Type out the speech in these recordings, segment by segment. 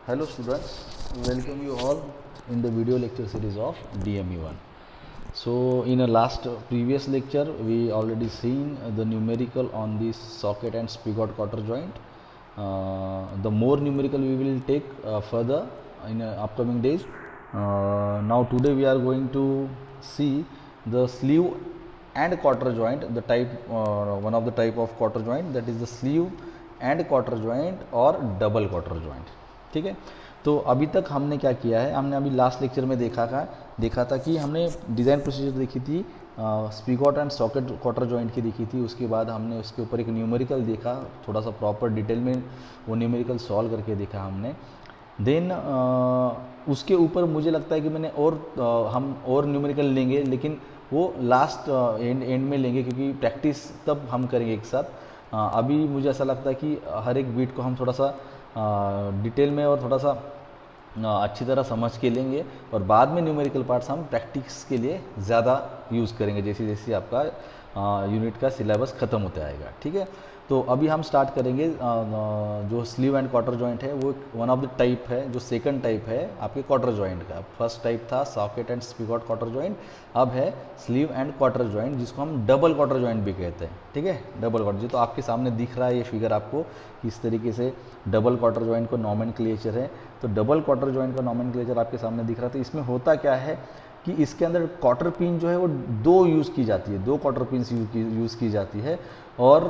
Hello students, welcome you all in the video lecture series of DME1. So in a previous lecture we already seen the numerical on this socket and spigot quarter joint. The more numerical we will take further in upcoming days. Now today we are going to see the sleeve and quarter joint, the type one of the type of quarter joint, that is the sleeve and quarter joint or double quarter joint. ठीक है. तो अभी तक हमने क्या किया है, हमने अभी लास्ट लेक्चर में देखा था कि हमने डिज़ाइन प्रोसीजर देखी थी, स्पिगॉट एंड सॉकेट क्वार्टर जॉइंट की देखी थी. उसके बाद हमने उसके ऊपर एक न्यूमेरिकल देखा, थोड़ा सा प्रॉपर डिटेल में वो न्यूमेरिकल सॉल्व करके देखा हमने. देन उसके ऊपर मुझे लगता है कि हम और न्यूमेरिकल लेंगे, लेकिन वो लास्ट एंड में लेंगे क्योंकि प्रैक्टिस तब हम करेंगे एक साथ. अभी मुझे ऐसा लगता है कि हर एक बीट को हम थोड़ा सा डिटेल में और थोड़ा सा अच्छी तरह समझ के लेंगे और बाद में न्यूमेरिकल पार्ट्स हम प्रैक्टिस के लिए ज़्यादा यूज़ करेंगे जैसे जैसे आपका यूनिट का सिलेबस ख़त्म होता आएगा. ठीक है. तो अभी हम स्टार्ट करेंगे. जो स्लीव एंड क्वार्टर जॉइंट है वो वन ऑफ द टाइप है, जो सेकंड टाइप है आपके क्वार्टर जॉइंट का. फर्स्ट टाइप था सॉकेट एंड स्पिगॉट क्वार्टर जॉइंट, अब है स्लीव एंड क्वार्टर जॉइंट जिसको हम डबल क्वार्टर जॉइंट भी कहते हैं. ठीक है. डबल क्वार्टर जो तो आपके सामने दिख रहा है ये फिगर आपको किस तरीके से डबल क्वार्टर जॉइंट को नॉमेनक्लेचर है. तो डबल क्वार्टर जॉइंट का नॉमेनक्लेचर आपके सामने दिख रहा है. तो इसमें होता क्या है कि इसके अंदर क्वार्टर पिन जो है वो दो यूज़ की जाती है, दो क्वार्टर पिन यूज़ की जाती है. और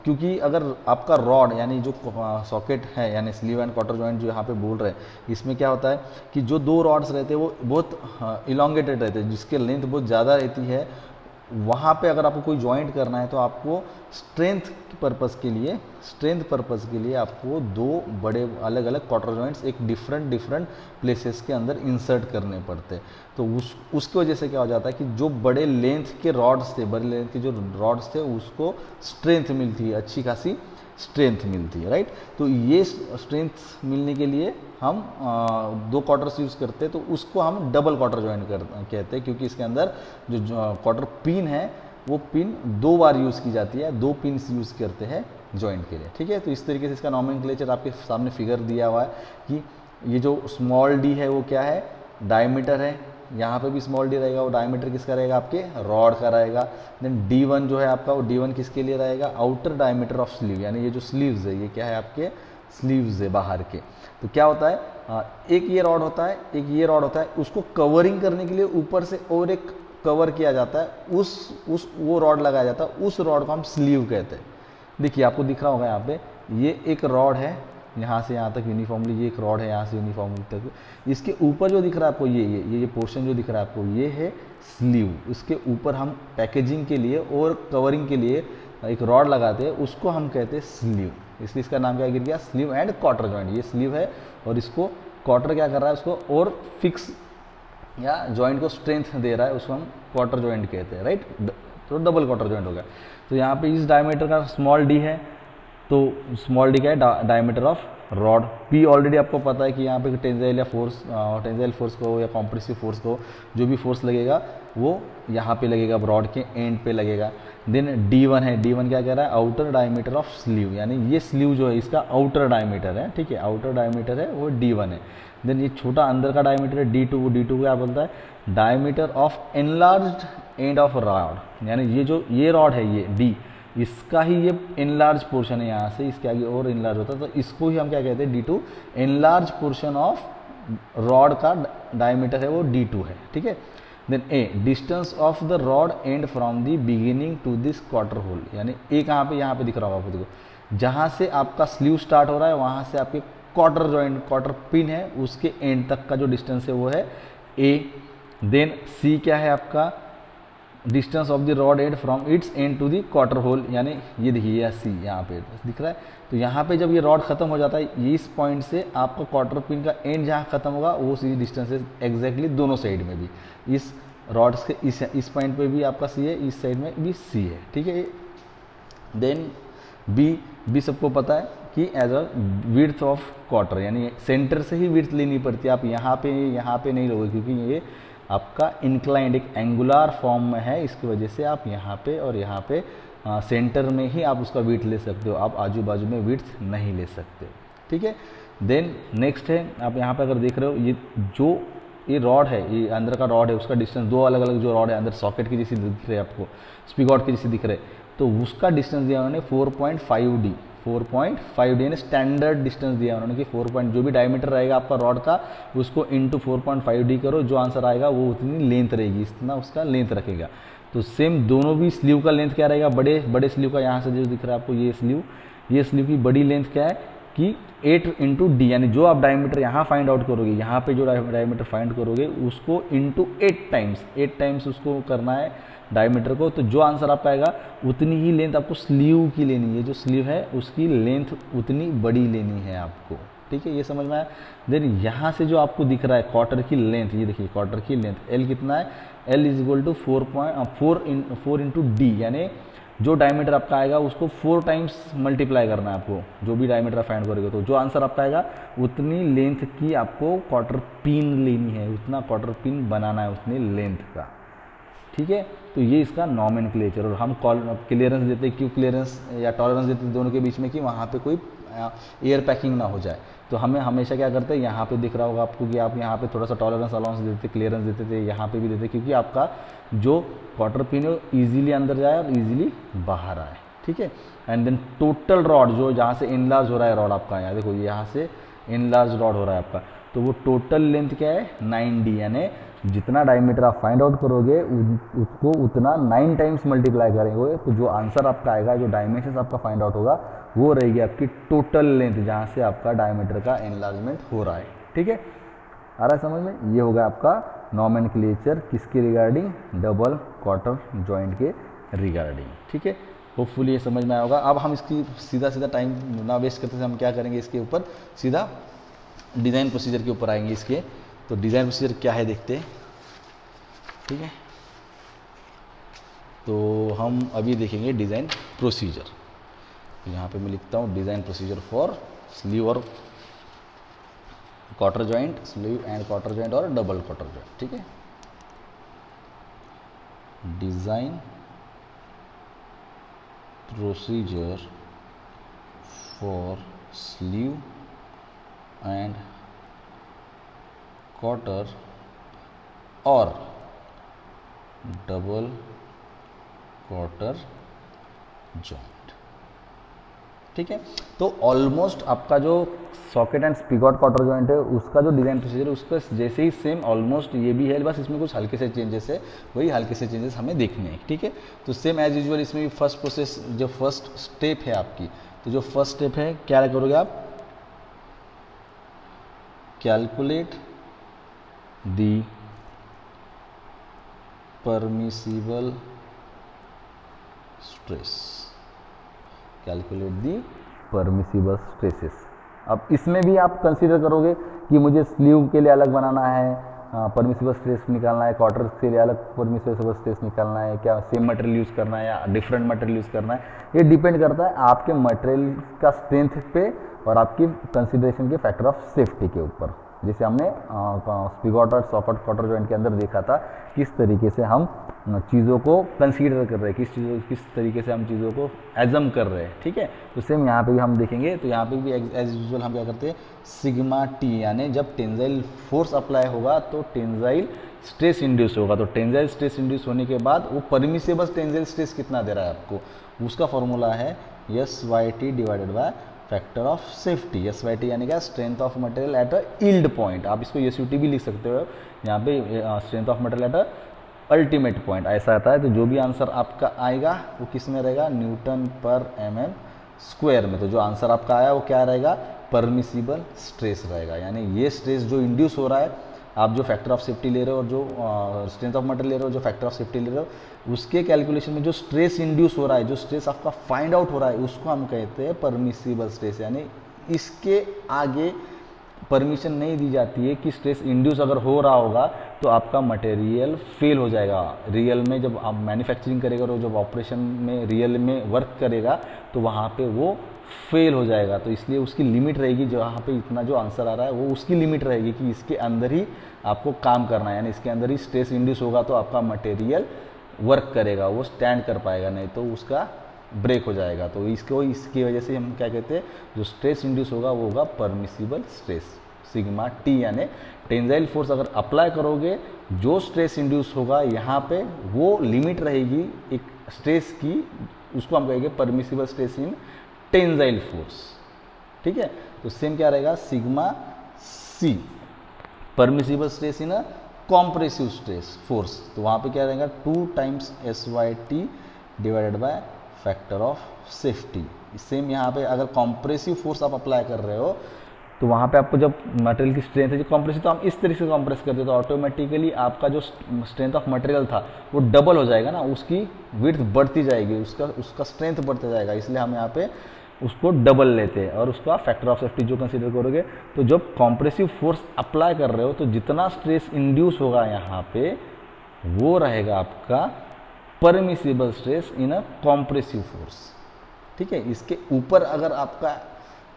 क्योंकि अगर आपका रॉड यानी जो सॉकेट है यानी स्लीव एंड क्वार्टर जॉइंट जो यहाँ पे बोल रहे हैं, इसमें क्या होता है कि जो दो रॉड्स रहते हैं वो बहुत इलोंगेटेड रहते हैं, जिसके लेंथ बहुत ज़्यादा रहती है. वहाँ पे अगर आपको कोई जॉइंट करना है तो आपको स्ट्रेंथ पर्पस के लिए आपको दो बड़े अलग अलग क्वार्टर जॉइंट्स एक डिफरेंट प्लेसेस के अंदर इंसर्ट करने पड़ते हैं. तो उसकी वजह से क्या हो जाता है कि जो बड़े लेंथ के जो रॉड्स थे उसको स्ट्रेंथ मिलती है, अच्छी खासी स्ट्रेंथ मिलती है. राइट. तो ये स्ट्रेंथ मिलने के लिए हम दो क्वार्टर्स यूज़ करते हैं, तो उसको हम डबल क्वार्टर जॉइंट कहते हैं क्योंकि इसके अंदर जो क्वार्टर पिन है वो पिन दो बार यूज़ की जाती है, दो पिन यूज़ करते हैं जॉइंट के लिए. ठीक है. तो इस तरीके से इसका नॉमेनक्लेचर आपके सामने फिगर दिया हुआ है कि ये जो स्मॉल डी है वो क्या है, डायमीटर है. यहाँ पे भी स्मॉल डी रहेगा, वो डायमीटर किसका रहेगा, आपके रॉड का रहेगा. देन D1 जो है आपका, वो D1 किसके लिए रहेगा, आउटर डायमीटर ऑफ स्लीव, यानी ये जो स्लीव्स है ये क्या है, आपके स्लीव्स है बाहर के. तो क्या होता है, एक ये रॉड होता है, उसको कवरिंग करने के लिए ऊपर से और एक कवर किया जाता है, वो रॉड लगाया जाता है, उस रॉड को हम स्लीव कहते हैं. देखिए आपको दिख रहा होगा यहाँ पे, ये एक रॉड है यहाँ से यहाँ तक यूनिफॉर्मली, ये एक रॉड है यहाँ से यूनिफॉर्मली तक. इसके ऊपर जो दिख रहा है आपको ये पोर्शन जो दिख रहा है आपको, ये है स्लीव. इसके ऊपर हम पैकेजिंग के लिए और कवरिंग के लिए एक रॉड लगाते हैं, उसको हम कहते हैं स्लीव. इसलिए इसका नाम क्या गिर गया, स्लीव एंड क्वार्टर जॉइंट. ये स्लीव है और इसको क्वार्टर क्या कर रहा है, उसको और फिक्स या जॉइंट को स्ट्रेंथ दे रहा है, उसको हम क्वार्टर जॉइंट कहते हैं. राइट. तो डबल क्वार्टर जॉइंट हो गया. तो यहाँ पे इस डायमीटर का स्मॉल डी है, तो स्मॉल डी का है diameter of rod. P already आपको पता है कि यहाँ पे टेंसाइल फोर्स को या कॉम्प्रेसिव फोर्स को जो भी फोर्स लगेगा वो यहाँ पे लगेगा, रॉड के एंड पे लगेगा. देन D1 है, D1 क्या कह रहा है, आउटर डायमीटर ऑफ स्लीव, यानी ये स्लीव जो है इसका आउटर डायमीटर है. ठीक है. आउटर डायमीटर है वो D1 है. देन ये छोटा अंदर का डायमीटर है D2, D2 क्या बोलता है, diameter of enlarged end of rod, यानी ये रॉड है ये D, इसका ही ये इनलार्ज पोर्शन है, यहाँ से इसके आगे और इनलार्ज होता है, तो इसको ही हम क्या कहते हैं, D2. Enlarge portion of rod का डायमीटर है वो D2 है. ठीक है. Then A distance of the rod end from the beginning to this quarter hole, यानी ए कहाँ पे, यहाँ पे दिख रहा होगा आपको, देखो जहाँ से आपका स्लीव स्टार्ट हो रहा है वहाँ से आपके क्वार्टर पिन है उसके एंड तक का जो डिस्टेंस है वो है ए. देन सी क्या है आपका, distance of the rod end from its end to the quarter hole, यानी ये देखिए ये सी यहाँ पे दिख रहा है. तो यहाँ पे जब ये रॉड खत्म हो जाता है, इस पॉइंट से आपका क्वार्टर पिन का एंड जहाँ खत्म होगा वो सी डिस्टेंस है एग्जैक्टली दोनों साइड में भी. इस रॉड्स के इस पॉइंट पे भी आपका सी है, इस साइड में भी सी है. ठीक है. देन बी सबको पता है कि as a width of quarter, यानी सेंटर से ही विड्थ लेनी पड़ती है. आप यहाँ पे नहीं लोगे क्योंकि ये आपका इंक्लाइंड एक एंगुलर फॉर्म में है, इसकी वजह से आप यहाँ पे और यहाँ पे सेंटर में ही आप उसका विड्थ ले सकते हो, आप आजू बाजू में विड्थ नहीं ले सकते. ठीक है. देन नेक्स्ट है, आप यहाँ पे अगर देख रहे हो ये रॉड है, ये अंदर का रॉड है, उसका डिस्टेंस दो अलग अलग जो रॉड है अंदर सॉकेट की जैसी दिख रहे हैं आपको, स्पिगॉट की जैसी दिख रहे हैं, तो उसका डिस्टेंस दिया उन्होंने 4.5D, 4.5D यानी स्टैंडर्ड डिस्टेंस दिया उन्होंने कि 4 पॉइंट जो भी डायमीटर रहेगा आपका रॉड का उसको इंटू 4.5D करो, जो आंसर आएगा वो उतनी लेंथ रहेगी, इतना उसका लेंथ रखेगा। तो सेम दोनों भी स्लीव का लेंथ क्या रहेगा, बड़े स्लीव का यहाँ से जो दिख रहा है आपको ये स्लीव की बड़ी लेंथ क्या है कि 8 इंटू डी, यानी जो आप डायमीटर यहाँ फाइंड आउट करोगे, यहाँ पे जो डायमीटर फाइंड करोगे उसको इंटू 8 टाइम्स उसको करना है डायमीटर को, तो जो आंसर आपका आएगा उतनी ही लेंथ आपको स्लीव की लेनी है, जो स्लीव है उसकी लेंथ उतनी बड़ी लेनी है आपको, ठीक है, ये समझ में आया। देन यहाँ से जो आपको दिख रहा है क्वार्टर की लेंथ, ये देखिए क्वार्टर की लेंथ एल कितना है, L is equal to 4 into D, यानी जो डायमीटर आपका आएगा उसको 4 टाइम्स मल्टीप्लाई करना है आपको, जो भी डायमीटर आप फाइंड करोगे, तो जो आंसर आपका आएगा उतनी लेंथ की आपको क्वार्टर पिन लेनी है, उतना क्वार्टर पिन बनाना है उतनी लेंथ का, ठीक है। तो ये इसका नॉमेनक्लेचर, और हम क्लियरेंस देते क्यों, क्लियरेंस या टॉलरेंस देते दोनों के बीच में कि वहाँ पे कोई एयर पैकिंग ना हो जाए, तो हमें हमेशा क्या करते हैं, यहाँ पे दिख रहा होगा आपको कि आप यहाँ पे थोड़ा सा टॉलरेंस अलाउंस देते, क्लियरेंस देते थे, यहाँ पे भी देते, क्योंकि आपका जो क्वार्टर पिन है ईजिली अंदर जाए और ईजिली बाहर आए, ठीक है। एंड देन टोटल रॉड जो जहाँ से इनलार्ज हो रहा है रॉड आपका, यहाँ देखो यहाँ से इनलार्ज रॉड हो रहा है आपका, तो वो टोटल लेंथ क्या है 9D, यानी जितना डायमीटर आप फाइंड आउट करोगे उसको उतना 9 टाइम्स मल्टीप्लाई करेंगे, तो जो आंसर आपका आएगा, जो डायमेंशन आपका फाइंड आउट होगा वो रहेगी आपकी टोटल लेंथ जहाँ से आपका डायमीटर का एनलार्जमेंट हो रहा है, ठीक है। आ रहा है समझ में, ये होगा आपका नॉमेनक्लेचर किसके रिगार्डिंग, डबल क्वार्टर जॉइंट के रिगार्डिंग, ठीक है। होपफुली ये समझ में आया होगा। अब हम इसकी सीधा टाइम ना वेस्ट करते हैं, हम क्या करेंगे इसके ऊपर सीधा डिज़ाइन प्रोसीजर के ऊपर आएंगे इसके। तो डिज़ाइन प्रोसीजर क्या है देखते हैं, ठीक है। तो हम अभी देखेंगे डिज़ाइन प्रोसीजर, तो यहाँ पे मैं लिखता हूँ डिज़ाइन प्रोसीजर फॉर स्लीव और quarter joint, sleeve and quarter joint और डबल क्वार्टर जॉइंट, ठीक है। Design procedure for sleeve and quarter और डबल क्वार्टर जॉइंट, ठीक है। तो ऑलमोस्ट आपका जो सॉकेट एंड स्पिगॉट क्वार्टर जॉइंट है उसका जो डिज़ाइन प्रोसीजर है उसका जैसे ही सेम ऑलमोस्ट ये भी है, बस इसमें कुछ हल्के से चेंजेस है, वही हल्के से चेंजेस हमें देखने हैं, ठीक है। तो सेम एज यूजुअल इसमें भी फर्स्ट प्रोसेस जो फर्स्ट स्टेप है आपकी, तो जो फर्स्ट स्टेप है क्या करोगे आप, calculate the permissible stress, calculate the permissible stresses. अब इसमें भी आप कंसीडर करोगे कि मुझे स्लीव के लिए अलग बनाना है, परमिसिबल स्ट्रेस निकालना है, क्वार्टर के लिए अलग परमिसिबल स्ट्रेस निकालना है, क्या सेम मटेरियल यूज़ करना है या डिफरेंट मटेरियल यूज़ करना है, ये डिपेंड करता है आपके मटेरियल का स्ट्रेंथ पे और आपकी कंसिडरेशन के फैक्टर ऑफ सेफ्टी के ऊपर। जैसे हमने स्पिगॉट और सॉकेट क्वार्टर जॉइंट के अंदर देखा था किस तरीके से हम चीज़ों को कंसीडर कर रहे हैं, किस तरीके से हम चीज़ों को एजम कर रहे हैं, ठीक है। तो सेम यहाँ पे भी हम देखेंगे, तो यहाँ पे भी एज यूजुअल हम क्या करते हैं, सिग्मा टी, यानी जब टेंजाइल फोर्स अप्लाई होगा तो टेंजाइल स्ट्रेस इंड्यूस होगा, तो टेंजाइल स्ट्रेस इंड्यूस होने के बाद वो परमिसिबल टेंजाइल स्ट्रेस कितना दे रहा है आपको, उसका फॉर्मूला है SYT divided by factor of safety. SYT यानी क्या, strength of material at a yield point, आप इसको SUT भी लिख सकते हो, यहाँ पे strength of material at a ultimate point ऐसा आता है। तो जो भी आंसर आपका आएगा वो किस में रहेगा, न्यूटन पर mm स्क्वायर में। तो जो आंसर आपका आया वो क्या रहेगा, परमिसिबल स्ट्रेस रहेगा, यानी ये स्ट्रेस जो इंड्यूस हो रहा है, आप जो फैक्टर ऑफ सेफ्टी ले रहे हो और जो स्ट्रेंथ ऑफ मटेरियल ले रहे हो, जो फैक्टर ऑफ सेफ्टी ले रहे हो, उसके कैलकुलेशन में जो स्ट्रेस इंड्यूस हो रहा है, जो स्ट्रेस आपका फाइंड आउट हो रहा है, उसको हम कहते हैं परमिसिबल स्ट्रेस। यानी इसके आगे परमिशन नहीं दी जाती है कि स्ट्रेस इंड्यूस अगर हो रहा होगा तो आपका मटेरियल फेल हो जाएगा। रियल में जब आप मैन्युफैक्चरिंग करेगा और जब ऑपरेशन में रियल में वर्क करेगा तो वहाँ पे वो फेल हो जाएगा। तो इसलिए उसकी लिमिट रहेगी, जो यहाँ पे इतना जो आंसर आ रहा है वो उसकी लिमिट रहेगी कि इसके अंदर ही आपको काम करना है, यानी इसके अंदर ही स्ट्रेस इंड्यूस होगा तो आपका मटेरियल वर्क करेगा, वो स्टैंड कर पाएगा, नहीं तो उसका ब्रेक हो जाएगा। तो इसकी वजह से हम क्या कहते हैं, जो स्ट्रेस इंड्यूस होगा वो होगा परमिसिबल स्ट्रेस, सिग्मा टी। यानी टेंजाइल फोर्स अगर अप्लाई करोगे, जो स्ट्रेस इंड्यूस होगा यहाँ पे वो लिमिट रहेगी एक स्ट्रेस की, उसको हम कहेंगे permissible stress in tensile force. ठीक है, तो सेम क्या रहेगा, sigma C permissible stress in compressive stress force. तो वहाँ पे क्या रहेगा 2 times SYT divided by factor of safety. Same यहाँ पे अगर कॉम्प्रेसिव फोर्स आप अप्लाई कर रहे हो तो वहाँ पे आपको जब मटेरियल की स्ट्रेंथ है, जो कॉम्प्रेसिव तो हम इस तरीके से कॉम्प्रेस करते हैं तो ऑटोमेटिकली आपका जो स्ट्रेंथ ऑफ मटेरियल था वो डबल हो जाएगा ना, उसकी विड्थ बढ़ती जाएगी, उसका स्ट्रेंथ बढ़ता जाएगा, इसलिए हम यहाँ पे उसको डबल लेते हैं। और उसका फैक्टर ऑफ सेफ्टी जो कंसीडर करोगे, तो जब कॉम्प्रेसिव फोर्स अप्लाई कर रहे हो तो जितना स्ट्रेस इंड्यूस होगा यहाँ पे वो रहेगा आपका परमिसिबल स्ट्रेस इन अ कॉम्प्रेसिव फोर्स। ठीक है, इसके ऊपर अगर आपका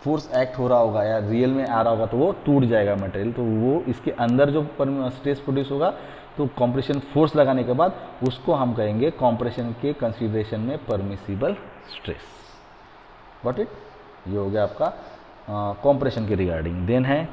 फोर्स एक्ट हो रहा होगा या रियल में आ रहा होगा तो वो टूट जाएगा मटेरियल, तो वो इसके अंदर जो स्ट्रेस प्रोड्यूस होगा तो कॉम्प्रेशन फोर्स लगाने के बाद उसको हम कहेंगे कॉम्प्रेशन के कंसीडरेशन में परमिसिबल स्ट्रेस। गॉट इट, ये हो गया आपका कॉम्प्रेशन के रिगार्डिंग। देन है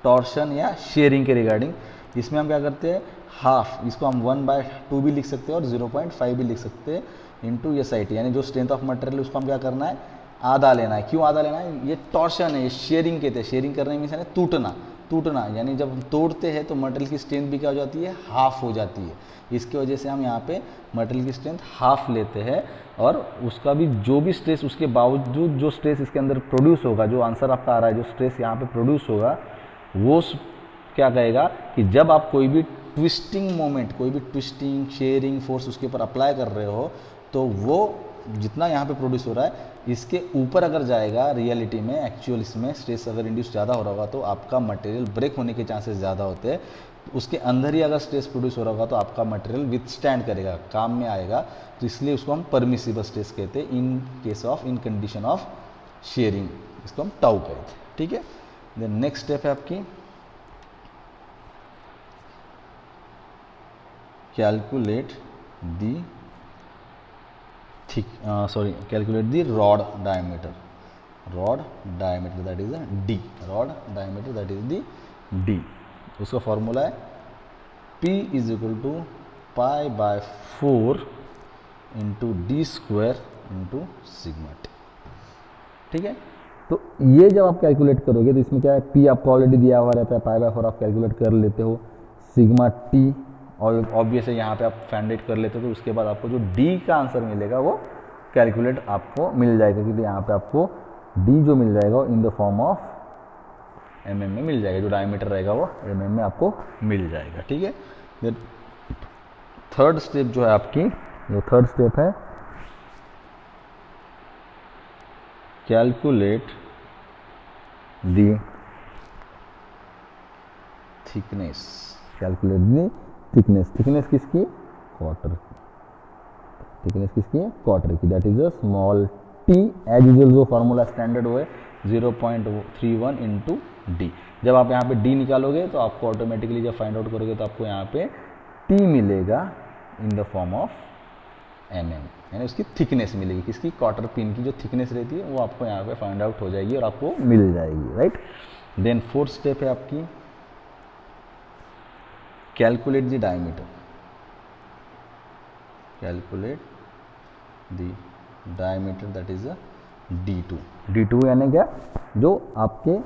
टॉर्शन या शेयरिंग के रिगार्डिंग। इसमें हम क्या करते हैं, हाफ, इसको हम 1/2 भी लिख सकते हैं और 0.5 भी लिख सकते हैं इंटू SIT, यानी जो स्ट्रेंथ ऑफ मटेरियल उसको हम क्या करना है, आधा लेना है। क्यों आधा लेना है, ये टॉर्शन है, ये शेयरिंग कहते हैं। शेयरिंग करने मीन्स यानी टूटना, यानी जब हम तोड़ते हैं तो मटेरियल की स्ट्रेंथ भी क्या हो जाती है, हाफ हो जाती है। इसकी वजह से हम यहाँ पे मटेरियल की स्ट्रेंथ हाफ लेते हैं, और उसका भी जो भी स्ट्रेस, उसके बावजूद जो स्ट्रेस इसके अंदर प्रोड्यूस होगा, जो आंसर आपका आ रहा है, जो स्ट्रेस यहाँ पे प्रोड्यूस होगा, वो क्या कहेगा कि जब आप कोई भी ट्विस्टिंग मोमेंट, कोई भी ट्विस्टिंग शेयरिंग फोर्स उसके ऊपर अप्लाई कर रहे हो, तो वो जितना यहाँ पे प्रोड्यूस हो रहा है इसके ऊपर अगर जाएगा, रियलिटी में एक्चुअल इसमें स्ट्रेस अगर इंड्यूस ज़्यादा हो रहा होगा तो आपका मटेरियल ब्रेक होने के चांसेस ज़्यादा होते हैं। उसके अंदर ही अगर स्ट्रेस प्रोड्यूस हो रहा होगा तो आपका मटेरियल विथस्टैंड करेगा, काम में आएगा। तो इसलिए उसको हम परमिसिबल स्ट्रेस कहते हैं in case of, in condition of sharing, इसको हम टाउ कहते हैं। ठीक है, देन नेक्स्ट स्टेप है आपकी calculate the calculate the rod diameter that is a D, rod diameter that is the D। उसका फॉर्मूला है P is equal to pi/4 into D square into sigma T। ठीक है, तो ये जब आप कैलकुलेट करोगे तो इसमें क्या है, P आपको ऑलरेडी दिया हुआ रहता है, pi/4 आप कैलकुलेट कर लेते हो, सिग्मा T और ऑब्वियस है यहाँ पे आप फाइंड आउट कर लेते हो, तो उसके बाद आपको जो D का आंसर मिलेगा वो कैलकुलेट आपको मिल जाएगा, क्योंकि यहाँ पे आपको D जो मिल जाएगा इन द फॉर्म ऑफ mm में मिल जाएगा, जो डायमीटर रहेगा वो mm में आपको मिल जाएगा। ठीक है, फिर थर्ड स्टेप जो है आपकी, जो थर्ड स्टेप है calculate the thickness, calculate the thickness किसकी, क्वार्टर की, थिकनेस किसकी है, क्वार्टर की, that is a small t। As usual जो फार्मूला स्टैंडर्ड हुए 0.31 इंटू डी। जब आप यहाँ पे d निकालोगे तो आपको ऑटोमेटिकली जब फाइंड आउट करोगे तो आपको यहाँ पे t मिलेगा इन द फॉर्म ऑफ mm, यानी उसकी थिकनेस मिलेगी, किसकी, क्वार्टर पिन की जो थिकनेस रहती है वो आपको यहाँ पे फाइंड आउट हो जाएगी और आपको मिल जाएगी। राइट, देन फोर्थ स्टेप है आपकी calculate the diameter, calculate the diameter that is a D2 यानी क्या, जो आपके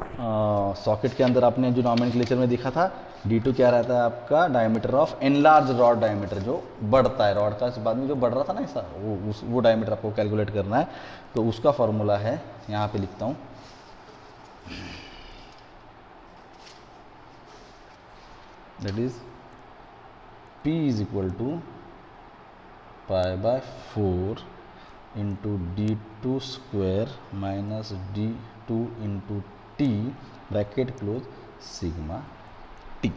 सॉकेट के अंदर आपने जो नॉमेनक्लेचर में देखा था, D2 क्या रहता है आपका, diameter of enlarge rod diameter, जो बढ़ता है रॉड का बाद में जो बढ़ रहा था ना ऐसा, वो डायमीटर आपको कैलकुलेट करना है। तो उसका फॉर्मूला है, यहाँ पे लिखता हूँ, that is P is equal to pi/4 into D2 square minus D2 into T bracket close sigma T।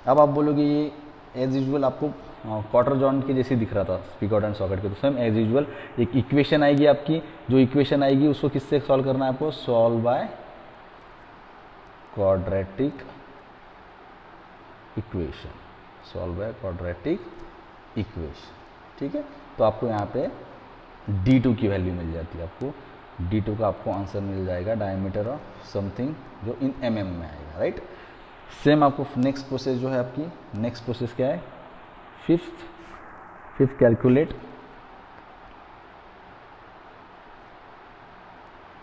अब आप बोलोगे ये एज यूजुअल आपको क्वार्टर जॉइंट के जैसे दिख रहा था स्पिगॉट एंड सॉकेट के, तो सेम एज यूजुअल एक इक्वेशन आएगी आपकी, जो इक्वेशन आएगी उसको किससे सॉल्व करना है आपको, solve by quadratic equation, solve by quadratic equation. ठीक है, तो आपको यहाँ पे D2 की वैल्यू मिल जाती है आपको। D2 का आपको आंसर मिल जाएगा डायमीटर ऑफ समथिंग जो इन mm में आएगा, राइट। सेम आपको नेक्स्ट प्रोसेस जो है आपकी, नेक्स्ट प्रोसेस क्या है, fifth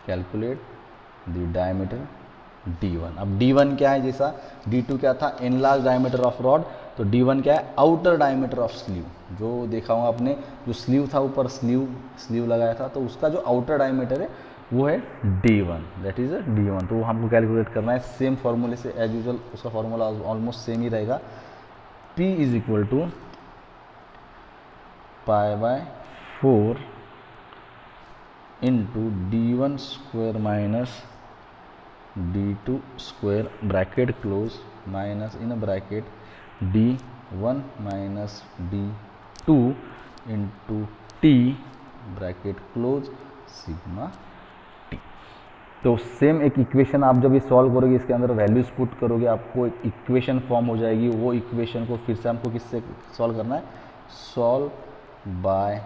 calculate the diameter D1। अब D1 क्या है, जैसा D2 क्या था, एनलार्ज डायमीटर ऑफ रॉड, तो D1 क्या है, आउटर डायमीटर ऑफ स्लीव। जो देखा होगा आपने, जो स्लीव था ऊपर स्लीव लगाया था, तो उसका जो आउटर डायमीटर है वो है D1, दैट इज D1। तो वो हमको कैलकुलेट करना है सेम फॉर्मूले से एज यूजल, उसका फॉर्मूला ऑलमोस्ट सेम ही रहेगा। P is equal to π/4 into D1 square minus D2 square bracket close minus in bracket D1 minus D2 into T bracket close sigma T। तो same एक equation आप जब ये solve करोगे, इसके अंदर वैल्यूज पुट करोगे, आपको एक इक्वेशन फॉर्म हो जाएगी। वो इक्वेशन को फिर से हमको किससे सॉल्व करना है, सॉल्व बाय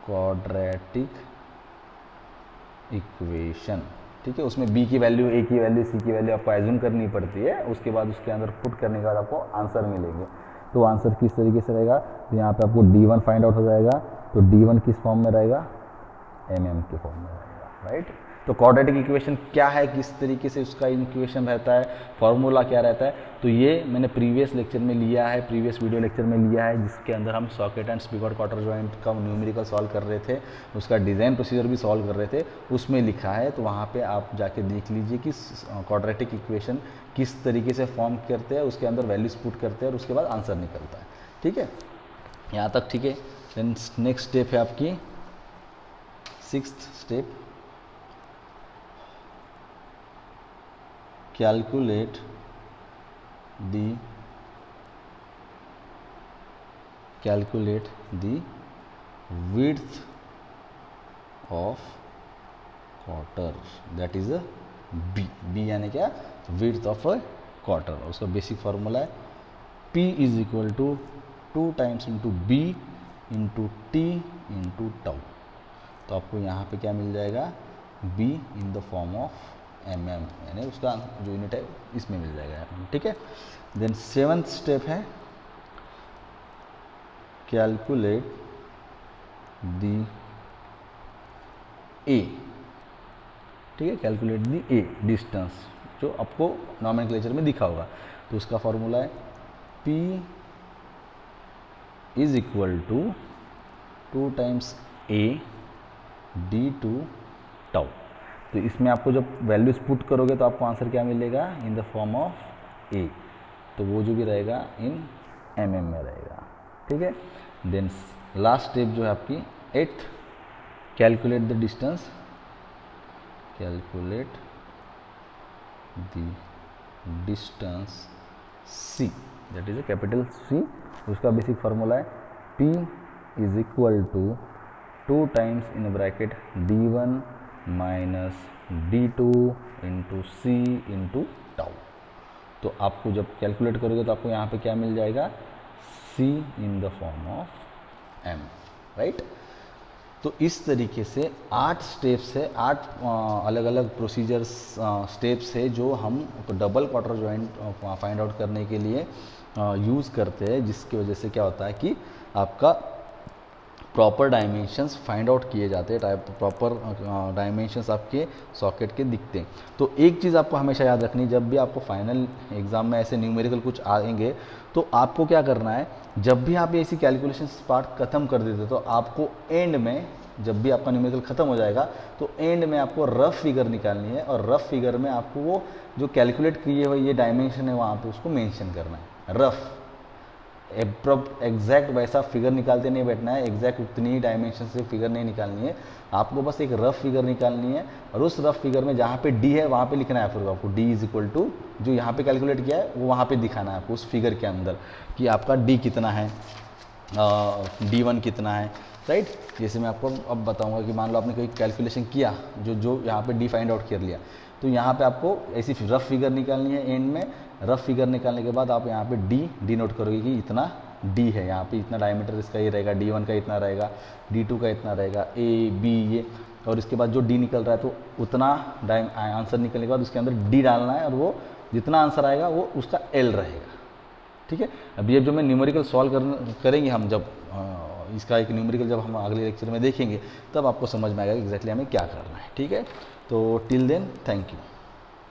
क्वाड्रेटिक इक्वेशन, ठीक है। उसमें b की वैल्यू, a की वैल्यू, c की वैल्यू आपको एज्यूम करनी पड़ती है। उसके बाद उसके अंदर पुट करने के बाद आपको आंसर मिलेंगे। तो आंसर किस तरीके से रहेगा, तो यहाँ पे आपको D1 फाइंड आउट हो जाएगा। तो D1 किस फॉर्म में रहेगा, mm के फॉर्म में रहेगा, राइट। तो क्वाड्रेटिक इक्वेशन क्या है, किस तरीके से उसका इक्वेशन रहता है, फॉर्मूला क्या रहता है, तो ये मैंने प्रीवियस लेक्चर में लिया है, प्रीवियस वीडियो लेक्चर में लिया है, जिसके अंदर हम socket and speaker quarter joint का न्यूमेरिकल सॉल्व कर रहे थे, उसका डिज़ाइन प्रोसीजर भी सॉल्व कर रहे थे, उसमें लिखा है। तो वहाँ पे आप जाके देख लीजिए कि क्वाड्रेटिक इक्वेशन किस तरीके से फॉर्म करते हैं, उसके अंदर वैल्यूज पुट करते हैं और उसके बाद आंसर निकलता है, ठीक है। यहाँ तक ठीक है। देन नेक्स्ट स्टेप है आपकी 6th step, calculate the width of quarter, that is a b यानी क्या, width of a quarter। उसका बेसिक फार्मूला है p is equal to 2 times into b into t into tau. तो आपको यहाँ पे क्या मिल जाएगा, b in the form of mm, यानी उसका जो यूनिट है इसमें मिल जाएगा, ठीक है। देन 7th स्टेप है कैलकुलेट दी a, ठीक है, कैलकुलेट दी a डिस्टेंस, जो आपको नॉमेनक्लेचर में दिखा होगा। तो उसका फॉर्मूला है p is equal to 2 times a d2 tau. तो इसमें आपको जब वैल्यूज पुट करोगे तो आपको आंसर क्या मिलेगा, इन द फॉर्म ऑफ a। तो वो जो भी रहेगा इन mm में रहेगा, ठीक है। देन लास्ट स्टेप जो है आपकी 8th, calculate the distance, calculate the distance c, that is a capital C। उसका बेसिक फार्मूला है p is equal to 2 times in bracket d1 minus d2 into c into tau. तो आपको जब calculate करोगे तो आपको यहाँ पे क्या मिल जाएगा, c in the form of m, right. तो इस तरीके से 8 स्टेप्स है, 8 अलग अलग प्रोसीजर्स स्टेप्स है जो हम double quarter joint find out करने के लिए यूज़ करते हैं, जिसकी वजह से क्या होता है कि आपका प्रॉपर डायमेंशंस फाइंड आउट किए जाते हैं, प्रॉपर डायमेंशंस आपके सॉकेट के दिखते हैं। तो एक चीज़ आपको हमेशा याद रखनी, जब भी आपको फाइनल एग्जाम में ऐसे न्यूमेरिकल कुछ आएंगे तो आपको क्या करना है, जब भी आप ऐसी कैलकुलेशन पार्ट खत्म कर देते तो आपको एंड में, जब भी आपका न्यूमेरिकल खत्म हो जाएगा तो एंड में आपको रफ फिगर निकालनी है, और रफ फिगर में आपको वो जो कैलकुलेट किए हुए ये डायमेंशन है वहाँ पे उसको मेंशन करना है। रफ एग्जैक्ट वैसा फिगर निकालते नहीं बैठना है, एग्जैक्ट उतनी ही डायमेंशन से फिगर नहीं निकालनी है, आपको बस एक रफ फिगर निकालनी है। और उस रफ फिगर में जहाँ पे डी है वहाँ पे लिखना है फिर आपको डी इज इक्वल टू जो यहाँ पे कैलकुलेट किया है वो वहाँ पे दिखाना है आपको उस फिगर के अंदर कि आपका डी कितना है, D1 कितना है, राइट। जैसे मैं आपको अब बताऊंगा कि मान लो आपने कोई कैलकुलेशन किया जो यहाँ पे डी फाइंड आउट कर लिया, तो यहाँ पे आपको ऐसी रफ फिगर निकालनी है। एंड में रफ फिगर निकालने के बाद आप यहाँ पे डी नोट करोगे कि इतना डी है, यहाँ पे इतना डायमीटर इसका ये रहेगा, D1 का इतना रहेगा, D2 का इतना रहेगा, ए बी ये, और इसके बाद जो डी निकल रहा है तो उतना आंसर निकलने के बाद उसके अंदर डी डालना है और वो जितना आंसर आएगा वो उसका एल रहेगा। ठीक है, अब ये जो मैं न्यूमेरिकल सॉल्व करेंगे हम जब इसका एक न्यूमेरिकल जब हम अगले लेक्चर में देखेंगे तब आपको समझ में आएगा कि एग्जैक्टली हमें क्या करना है। ठीक है, तो टिल देन थैंक यू।